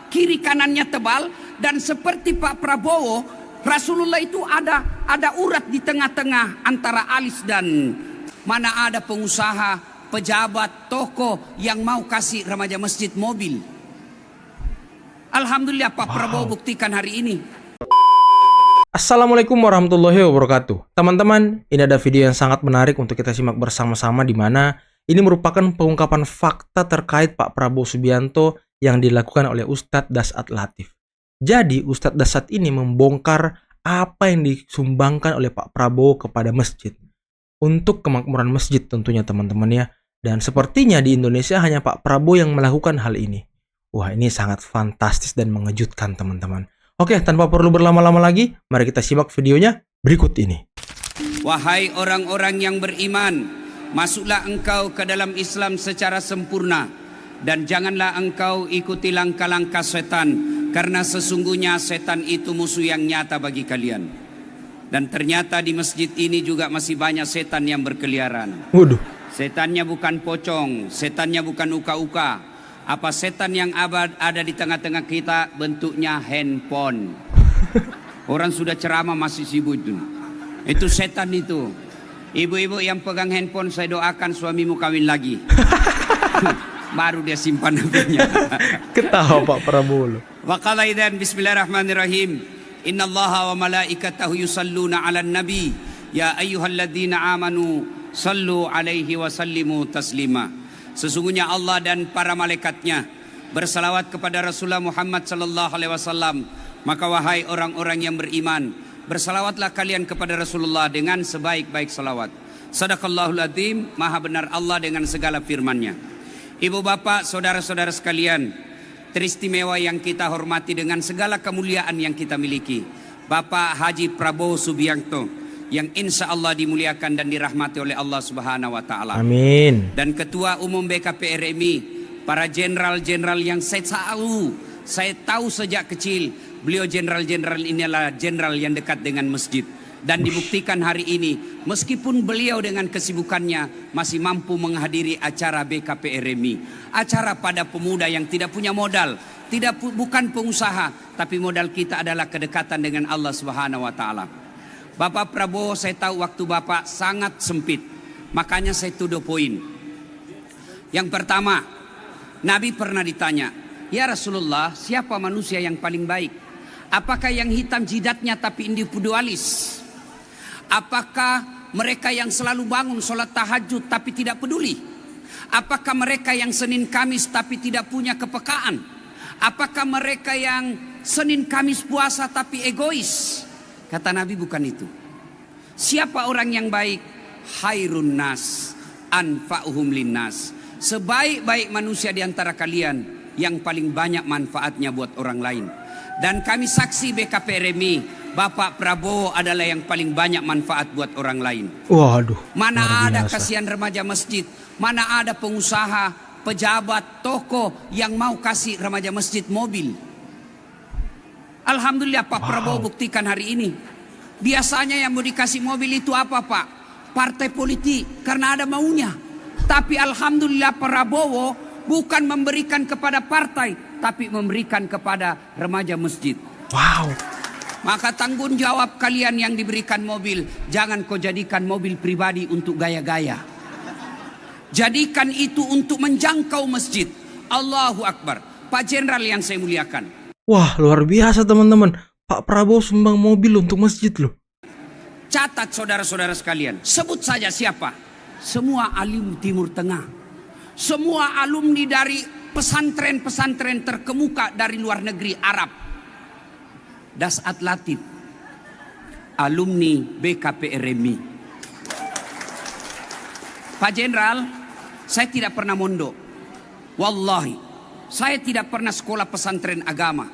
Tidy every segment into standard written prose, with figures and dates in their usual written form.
kiri kanannya tebal, dan seperti Pak Prabowo, Rasulullah itu ada urat di tengah-tengah antara alis dan mana ada pengusaha, pejabat, tokoh yang mau kasih remaja masjid mobil. Alhamdulillah Pak Prabowo buktikan hari ini. Assalamualaikum warahmatullahi wabarakatuh. Teman-teman, ini ada video yang sangat menarik untuk kita simak bersama-sama, di mana ini merupakan pengungkapan fakta terkait Pak Prabowo Subianto yang dilakukan oleh Ustadz Dasat Latif. Jadi Ustadz Dasat ini membongkar apa yang disumbangkan oleh Pak Prabowo kepada masjid untuk kemakmuran masjid tentunya teman-teman ya. Dan sepertinya di Indonesia hanya Pak Prabowo yang melakukan hal ini. Wah, ini sangat fantastis dan mengejutkan teman-teman. Oke, tanpa perlu berlama-lama lagi, mari kita simak videonya berikut ini. Wahai orang-orang yang beriman, masuklah engkau ke dalam Islam secara sempurna, dan janganlah engkau ikuti langkah-langkah setan, karena sesungguhnya setan itu musuh yang nyata bagi kalian. Dan ternyata di masjid ini juga masih banyak setan yang berkeliaran. Waduh. Setannya bukan pocong, setannya bukan uka-uka. Apa setan yang ada di tengah-tengah kita bentuknya handphone. Orang sudah ceramah masih sibuk itu. Itu setan itu. Ibu-ibu yang pegang handphone, saya doakan suamimu kawin lagi. Baru dia simpan HP-nya. Ketawa Pak Prabowo. Wa qala idzan bismillahirrahmanirrahim. Innallaha wa malaikatahu yusalluna 'alan nabi ya ayyuhalladzina amanu sallu 'alaihi wa sallimu taslima. Sesungguhnya Allah dan para malaikatnya bersalawat kepada Rasulullah Muhammad sallallahu alaihi wasallam. Maka wahai orang-orang yang beriman, bersalawatlah kalian kepada Rasulullah dengan sebaik-baik salawat. Sadaqallahul adzim, maha benar Allah dengan segala firman-Nya. Ibu bapak, saudara-saudara sekalian, teristimewa yang kita hormati dengan segala kemuliaan yang kita miliki, Bapak Haji Prabowo Subianto, yang insya Allah dimuliakan dan dirahmati oleh Allah Subhanahu wa Ta'ala. Amin. Dan Ketua Umum BKP RMI, para jenderal-jenderal yang saya tahu sejak kecil, beliau jenderal-jenderal ini adalah jenderal yang dekat dengan masjid. Dan dibuktikan hari ini, meskipun beliau dengan kesibukannya masih mampu menghadiri acara BKP RMI, acara pada pemuda yang tidak punya modal, bukan pengusaha, tapi modal kita adalah kedekatan dengan Allah Subhanahu wa Ta'ala. Bapak Prabowo, saya tahu waktu Bapak sangat sempit, makanya saya tuduh poin. Yang pertama, Nabi pernah ditanya, ya Rasulullah, siapa manusia yang paling baik? Apakah yang hitam jidatnya tapi individualis? Apakah mereka yang selalu bangun sholat tahajud tapi tidak peduli? Apakah mereka yang Senin Kamis tapi tidak punya kepekaan? Apakah mereka yang Senin Kamis puasa tapi egois? Kata Nabi, bukan itu. Siapa orang yang baik? Khairun nas anfa'uhum linnas. Sebaik-baik manusia di antara kalian yang paling banyak manfaatnya buat orang lain. Dan kami saksi BKP RMI, Bapak Prabowo adalah yang paling banyak manfaat buat orang lain. Waduh. Mana ada kasihan remaja masjid, mana ada pengusaha, pejabat, tokoh yang mau kasih remaja masjid mobil. Alhamdulillah Pak Prabowo buktikan hari ini. Biasanya yang mau dikasih mobil itu apa Pak? Partai politik, karena ada maunya. Tapi Alhamdulillah Prabowo bukan memberikan kepada partai, tapi memberikan kepada remaja masjid. Wow. Maka tanggung jawab kalian yang diberikan mobil, jangan kau jadikan mobil pribadi untuk gaya-gaya. Jadikan itu untuk menjangkau masjid. Allahu Akbar. Pak Jenderal yang saya muliakan, wah, luar biasa teman-teman. Pak Prabowo sumbang mobil untuk masjid loh. catat saudara-saudara sekalian, sebut saja siapa? Semua alim Timur Tengah, semua alumni dari pesantren-pesantren terkemuka dari luar negeri Arab. Dasat Latif, alumni BKP RMI. Pak Jenderal, saya tidak pernah mondok. Wallahi, saya tidak pernah sekolah pesantren agama.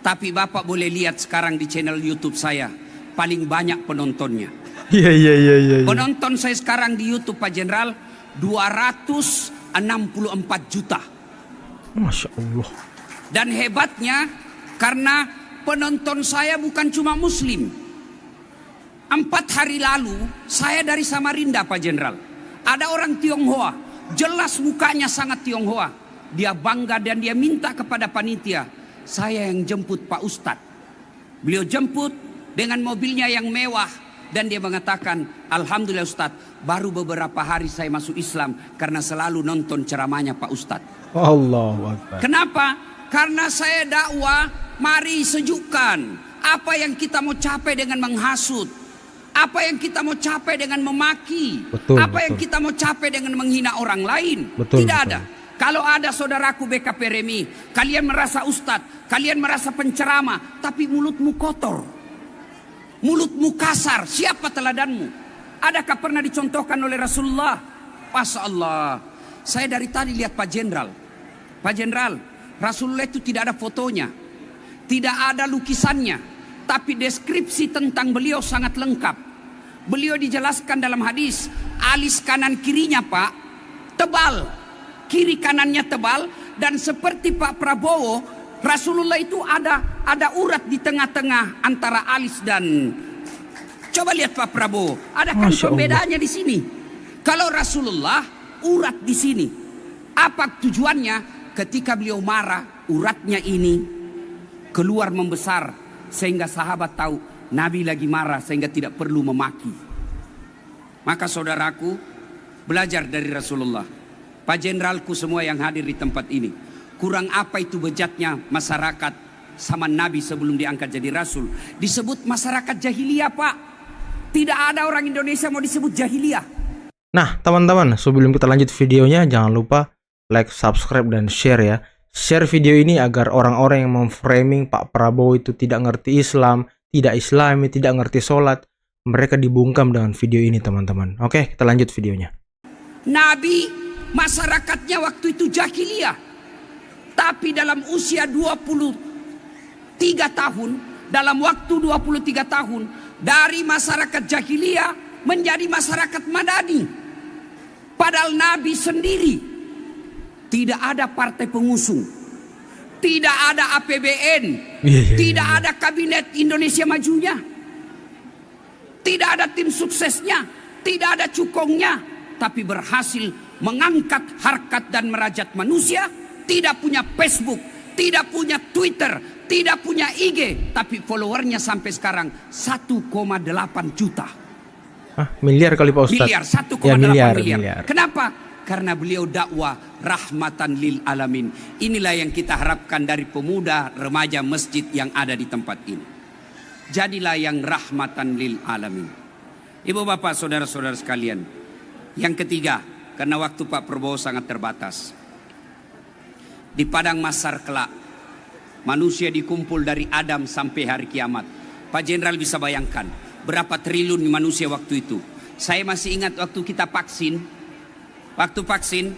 Tapi Bapak boleh lihat sekarang di channel YouTube saya, paling banyak penontonnya. Iya. Penonton saya sekarang di YouTube Pak Jenderal 264 juta. Masya Allah. Dan hebatnya karena penonton saya bukan cuma Muslim. 4 hari lalu saya dari Samarinda Pak Jenderal. Ada orang Tionghoa, jelas mukanya sangat Tionghoa. Dia bangga dan dia minta kepada panitia, saya yang jemput Pak Ustadz. Beliau jemput dengan mobilnya yang mewah. Dan dia mengatakan, Alhamdulillah Ustadz, baru beberapa hari saya masuk Islam karena selalu nonton ceramahnya Pak Ustadz. Allahu Akbar. Kenapa? Karena saya dakwah, mari sejukkan. Apa yang kita mau capai dengan menghasut? Apa yang kita mau capai dengan memaki? Betul, apa yang betul. kita mau capai dengan menghina orang lain? Betul, Tidak betul. ada. Kalau ada saudaraku BKP Remi, kalian merasa ustadz, kalian merasa penceramah, tapi mulutmu kotor. Mulutmu kasar, siapa teladanmu? Adakah pernah dicontohkan oleh Rasulullah? Masya Allah. Saya dari tadi lihat Pak Jenderal. Pak Jenderal, Rasulullah itu tidak ada fotonya. Tidak ada lukisannya. Tapi deskripsi tentang beliau sangat lengkap. Beliau dijelaskan dalam hadis, alis kanan kirinya Pak, tebal. Kiri kanannya tebal. Dan seperti Pak Prabowo, Rasulullah itu ada urat di tengah-tengah antara alis dan... Coba lihat Pak Prabowo, ada kan Masya Allah. perbedaannya di sini. Kalau Rasulullah urat di sini. Apa tujuannya? Ketika beliau marah, uratnya ini keluar membesar sehingga sahabat tahu Nabi lagi marah sehingga tidak perlu memaki. Maka saudaraku, belajar dari Rasulullah. Pak Jenderalku semua yang hadir di tempat ini. Kurang apa itu bejatnya masyarakat sama Nabi sebelum diangkat jadi Rasul. Disebut masyarakat jahiliyah Pak. Tidak ada orang Indonesia mau disebut jahiliyah. Nah, teman-teman, sebelum kita lanjut videonya, jangan lupa like, subscribe, dan share ya. Share video ini agar orang-orang yang memframing Pak Prabowo itu tidak ngerti Islam, tidak Islami, tidak ngerti sholat, mereka dibungkam dengan video ini, teman-teman. Oke, kita lanjut videonya. Nabi masyarakatnya waktu itu jahiliyah. Tapi dalam usia 23 tahun, dalam waktu 23 tahun, dari masyarakat jahiliyah menjadi masyarakat madani. Padahal Nabi sendiri tidak ada partai pengusung, tidak ada APBN, tidak ada kabinet Indonesia Majunya, tidak ada tim suksesnya, tidak ada cukongnya, tapi berhasil mengangkat harkat dan merajat manusia. Tidak punya Facebook, tidak punya Twitter, tidak punya IG, tapi followernya sampai sekarang 1,8 juta. Miliar kali Pak Ustadz. Miliar, 1,8 Ya, miliar. Kenapa? Karena beliau dakwah rahmatan lil alamin. Inilah yang kita harapkan dari pemuda remaja masjid yang ada di tempat ini. Jadilah yang rahmatan lil alamin. Ibu bapak saudara-saudara sekalian. Yang ketiga, karena waktu Pak Prabowo sangat terbatas. Di padang mahsyar kelak, manusia dikumpul dari Adam sampai hari kiamat. Pak Jenderal bisa bayangkan berapa triliun manusia waktu itu. Saya masih ingat waktu kita vaksin. Waktu vaksin,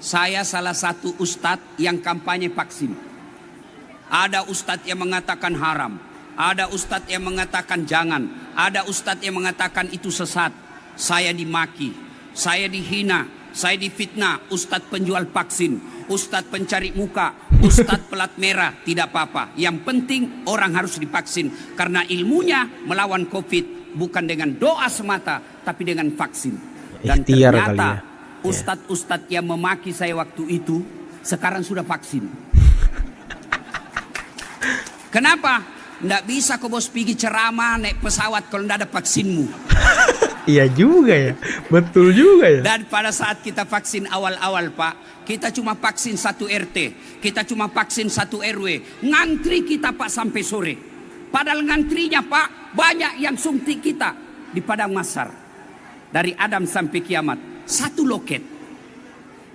saya salah satu ustadz yang kampanye vaksin. Ada ustadz yang mengatakan haram, ada ustadz yang mengatakan jangan, ada ustadz yang mengatakan itu sesat. Saya dimaki, saya dihina, saya difitnah. Ustadz penjual vaksin, ustadz pencari muka, ustadz pelat merah, tidak apa-apa. Yang penting orang harus divaksin. Karena ilmunya melawan COVID bukan dengan doa semata, tapi dengan vaksin. Dan Ikhtiar ternyata kali ya. ustadz-ustadz yang memaki saya waktu itu sekarang sudah vaksin. Kenapa? Nggak bisa kau bos pergi ceramah naik pesawat kalau nggak ada vaksinmu. Iya juga ya, betul juga ya. Dan pada saat kita vaksin awal-awal Pak, kita cuma vaksin 1 RT, kita cuma vaksin 1 RW. Ngantri kita Pak sampai sore. Padahal ngantrinya Pak, banyak yang suntik kita di padang mahsyar. Dari Adam sampai kiamat, 1 loket.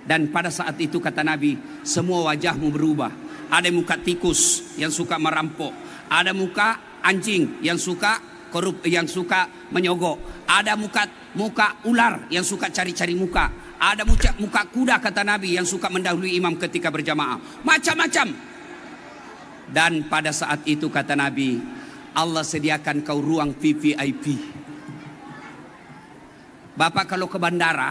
Dan pada saat itu kata Nabi, semua wajahmu berubah. Ada muka tikus yang suka merampok, ada muka anjing yang suka korup, yang suka menyogok. Ada muka ular yang suka cari-cari muka. Ada muka kuda kata Nabi yang suka mendahului imam ketika berjamaah. Macam-macam. Dan pada saat itu kata Nabi, Allah sediakan kau ruang VVIP. Bapak kalau ke bandara,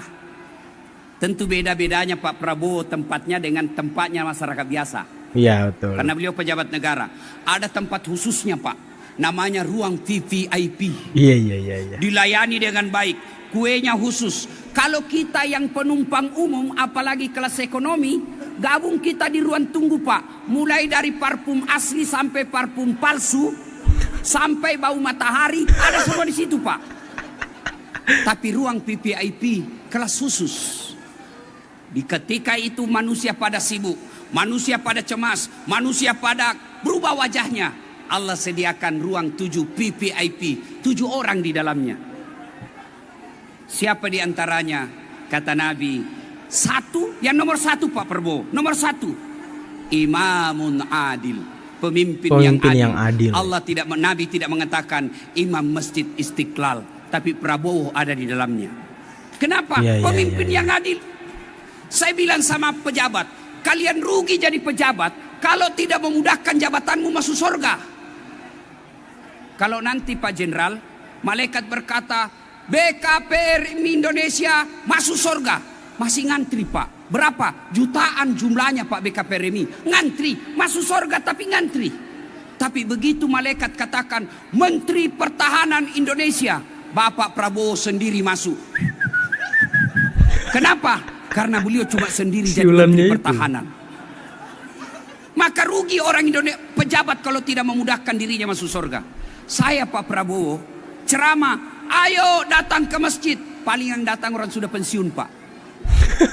tentu beda-bedanya Pak Prabowo tempatnya dengan tempatnya masyarakat biasa. Iya betul. Karena beliau pejabat negara. Ada tempat khususnya Pak, namanya ruang VVIP. Iya. Dilayani dengan baik. kuenya khusus. Kalau kita yang penumpang umum, apalagi kelas ekonomi, gabung kita di ruang tunggu Pak. Mulai dari parfum asli sampai parfum palsu, sampai bau matahari, ada semua di situ Pak. Tapi ruang VVIP kelas khusus. Di ketika itu manusia pada sibuk, manusia pada cemas, manusia pada berubah wajahnya. Allah sediakan ruang 7 VVIP, 7 orang di dalamnya. Siapa di antaranya? Kata Nabi, yang nomor satu Pak Prabowo, nomor satu, imamun adil, pemimpin yang adil. Nabi tidak mengatakan imam masjid Istiqlal, tapi Prabowo ada di dalamnya. Kenapa? Pemimpin yang adil. Saya bilang sama pejabat, kalian rugi jadi pejabat kalau tidak memudahkan jabatanmu masuk surga. Kalau nanti Pak Jenderal, malaikat berkata, BKPRMI Indonesia masuk surga, masih ngantri Pak. Berapa? Jutaan jumlahnya Pak BKPRMI. Ngantri, masuk surga tapi ngantri. Tapi begitu malaikat katakan, Menteri Pertahanan Indonesia, Bapak Prabowo sendiri masuk. Kenapa? Karena beliau cuma sendiri jadi Menteri Pertahanan. Maka rugi orang Indonesia, pejabat kalau tidak memudahkan dirinya masuk surga. Saya Pak Prabowo ceramah, ayo datang ke masjid. Paling yang datang orang sudah pensiun Pak.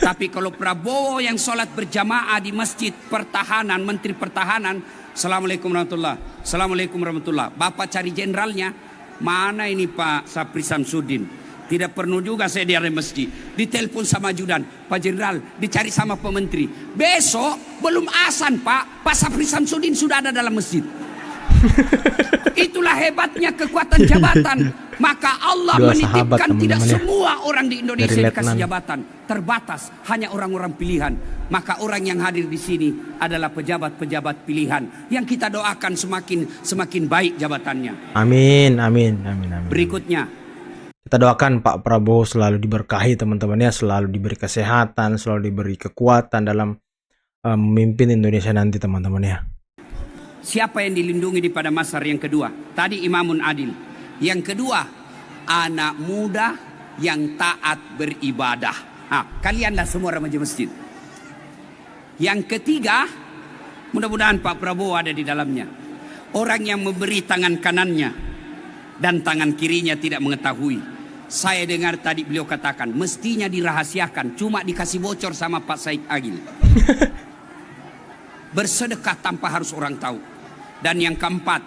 Tapi kalau Prabowo yang sholat berjamaah di masjid pertahanan, Menteri Pertahanan, Assalamualaikum warahmatullah, Assalamualaikum warahmatullah. Bapak cari jenderalnya, mana ini Pak Sapri Samsudin? Tidak perlu juga saya di masjid. Ditelepon sama ajudan, Pak Jenderal, dicari sama pementeri. Besok belum azan Pak, Pak Sapri Samsudin sudah ada dalam masjid. Itulah hebatnya kekuatan jabatan. Maka Allah menitipkan tidak semua orang di Indonesia dikasih jabatan. Terbatas, hanya orang-orang pilihan. Maka orang yang hadir di sini adalah pejabat-pejabat pilihan yang kita doakan semakin baik jabatannya. Amin, amin, amin, amin. Berikutnya, kita doakan Pak Prabowo selalu diberkahi teman-temannya, selalu diberi kesehatan, selalu diberi kekuatan dalam memimpin Indonesia nanti teman-temannya. Siapa yang dilindungi di pada masar yang kedua? Tadi imamun adil. Yang kedua, anak muda yang taat beribadah. Kalianlah semua remaja masjid. Yang ketiga, mudah-mudahan Pak Prabowo ada di dalamnya. Orang yang memberi tangan kanannya dan tangan kirinya tidak mengetahui. Saya dengar tadi beliau katakan, mestinya dirahasiakan, cuma dikasih bocor sama Pak Said Agil. Bersedekah tanpa harus orang tahu. Dan yang keempat,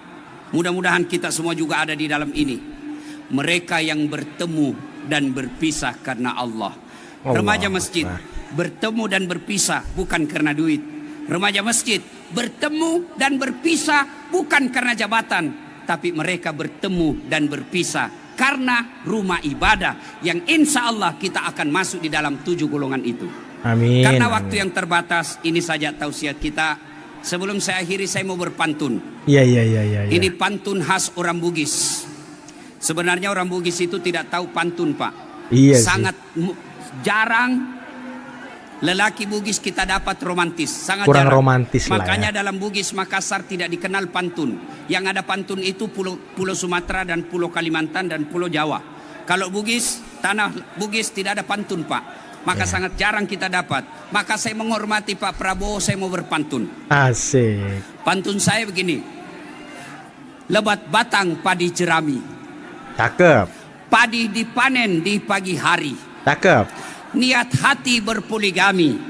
mudah-mudahan kita semua juga ada di dalam ini. Mereka yang bertemu dan berpisah karena Allah. Remaja masjid bertemu dan berpisah bukan karena duit. Remaja masjid bertemu dan berpisah bukan karena jabatan, tapi mereka bertemu dan berpisah karena rumah ibadah yang insya Allah kita akan masuk di dalam 7 golongan itu. Amin. Karena waktu yang terbatas, ini saja tausiah kita. Sebelum saya akhiri, saya mau berpantun. Iya. Ini pantun khas orang Bugis. Sebenarnya orang Bugis itu tidak tahu pantun Pak. Iya. Sangat jarang lelaki Bugis kita dapat romantis. Sangat kurang jarang. Romantis lah. Makanya ya. Dalam Bugis Makassar tidak dikenal pantun. Yang ada pantun itu Pulau Sumatera dan Pulau Kalimantan dan Pulau Jawa. Kalau Bugis, tanah Bugis tidak ada pantun Pak. Maka sangat jarang kita dapat. Maka saya menghormati Pak Prabowo, saya mau berpantun. Asik. Pantun saya begini. Lebat batang padi jerami. Cakep. Padi dipanen di pagi hari. Cakep. Niat hati berpoligami.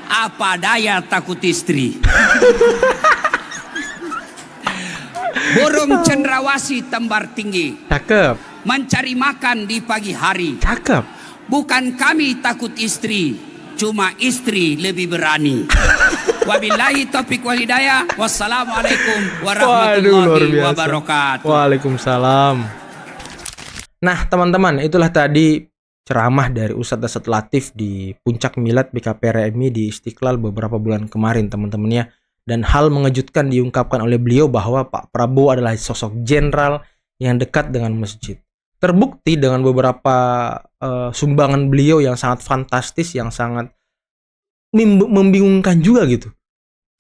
Apa daya takut istri. Burung cendrawasih tembar tinggi. Cakep. Mencari makan di pagi hari. Cakep. Bukan kami takut istri, cuma istri lebih berani. Wabillahi taufiq wal hidayah. Wassalamualaikum warahmatullahi wabarakatuh. Waalaikumsalam. Nah teman-teman, itulah tadi ceramah dari Ustadz Dasat Latif di puncak milad BKPRMI di Istiqlal beberapa bulan kemarin teman-temannya. Dan hal mengejutkan diungkapkan oleh beliau bahwa Pak Prabowo adalah sosok jenderal yang dekat dengan masjid. Terbukti dengan beberapa sumbangan beliau yang sangat fantastis, yang sangat membingungkan juga gitu.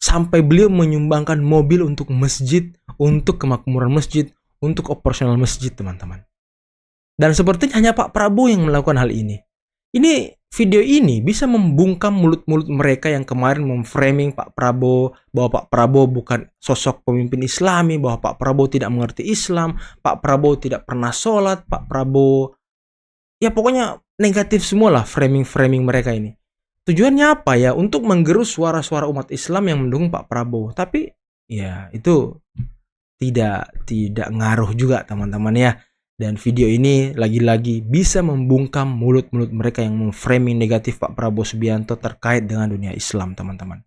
Sampai beliau menyumbangkan mobil untuk masjid, untuk kemakmuran masjid, untuk operasional masjid teman-teman. Dan sepertinya hanya Pak Prabowo yang melakukan hal ini. Video ini bisa membungkam mulut-mulut mereka yang kemarin memframing Pak Prabowo bahwa Pak Prabowo bukan sosok pemimpin Islami, bahwa Pak Prabowo tidak mengerti Islam, Pak Prabowo tidak pernah sholat, Pak Prabowo, ya pokoknya negatif semua lah framing-framing mereka ini. Tujuannya apa ya? Untuk menggerus suara-suara umat Islam yang mendukung Pak Prabowo. Tapi ya itu tidak ngaruh juga teman-teman ya. Dan video ini lagi-lagi bisa membungkam mulut-mulut mereka yang memframing negatif Pak Prabowo Subianto terkait dengan dunia Islam, teman-teman.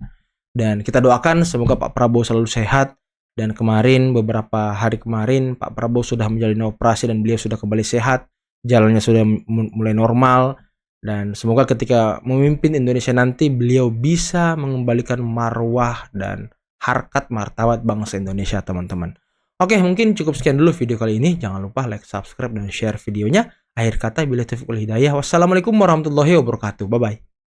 Dan kita doakan semoga Pak Prabowo selalu sehat. Dan kemarin, beberapa hari kemarin, Pak Prabowo sudah menjalani operasi dan beliau sudah kembali sehat. Jalannya sudah mulai normal. Dan semoga ketika memimpin Indonesia nanti, beliau bisa mengembalikan marwah dan harkat martabat bangsa Indonesia, teman-teman. Oke, mungkin cukup sekian dulu video kali ini. Jangan lupa like, subscribe, dan share videonya. Akhir kata, billahi taufiq wal hidayah. Wassalamualaikum warahmatullahi wabarakatuh. Bye-bye.